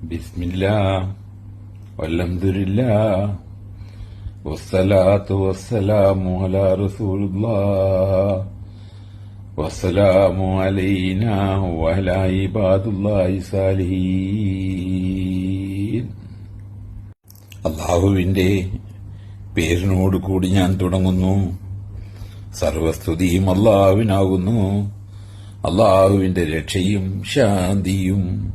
ബിസ്മില്ലാഹ് വൽഹംദുലില്ലാഹ് വസ്സലാത്തു വസ്സലാമു അലാ റസൂലില്ലാഹ് വസ്സലാമു അലൈനാ വഅലാ ഇബാദില്ലാഹി സാലിഹീൻ. അല്ലാഹുവിന്റെ പേരിനോട് കൂടി ഞാൻ തുടങ്ങുന്നു. സർവസ്തുതിയും അല്ലാഹുവിനാകുന്നു. അല്ലാഹുവിന്റെ രക്ഷയും ശാന്തിയും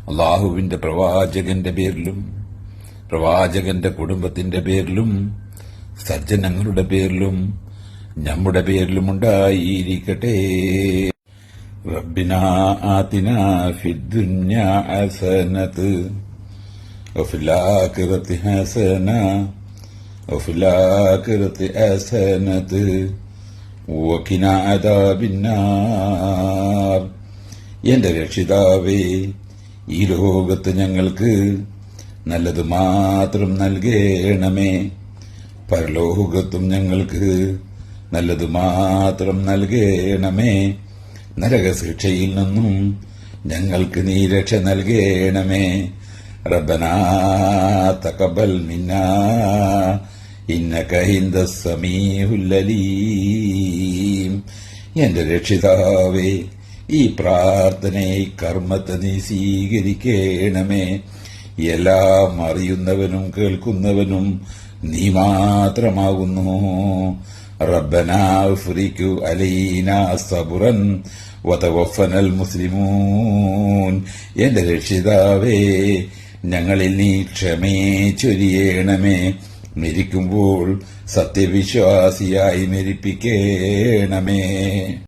അല്ലാഹുവിന്റെ പ്രവാചകന്റെ പേരിലും പ്രവാചകന്റെ കുടുംബത്തിന്റെ പേരിലും സജ്ജനങ്ങളുടെ പേരിലും നമ്മുടെ പേരിലും ഉണ്ടായിരിക്കട്ടെ. റബ്ബിനാ ആതിനാ ഫിദ്ദുന്യാ ഹസനത്ത് വഫിൽ ആഖിറതി ഹസന വഫിൽ ആഖിറതി ഹസനത്ത് വഖിനാ അദാബിന്നാർ. എന്റെ രക്ഷിതാവേ, ഈ ലോകത്ത് ഞങ്ങൾക്ക് നല്ലത് മാത്രം നൽകണമേ, പരലോകത്തും ഞങ്ങൾക്ക് നല്ലത് മാത്രം നൽകണമേ, നരകശിക്ഷയിൽ നിന്നും ഞങ്ങൾക്ക് നീ രക്ഷ നൽകണമേ. റബ്ബനാ തഖബ്ബൽ മിന്നാ ഇന്നക അൻതസ് സമീഉൽ അലീം. എന്റെ രക്ഷിതാവേ, ഈ പ്രാർത്ഥനയെ കർമ്മത്തെ നീ സ്വീകരിക്കണമേ. എല്ലാം അറിയുന്നവനും കേൾക്കുന്നവനും നീ മാത്രമാകുന്നു. റബ്ബനാ അഫ്രിക് അലൈനാ സബ്റൻ വതവഫനൽ മുസ്ലിമൂൻ. എന്റെ രക്ഷിതാവേ, ഞങ്ങളിൽ നീ ക്ഷമയെ ചൊരിയണമേ. മരിക്കുമ്പോൾ സത്യവിശ്വാസിയായി മരിപ്പിക്കണമേ.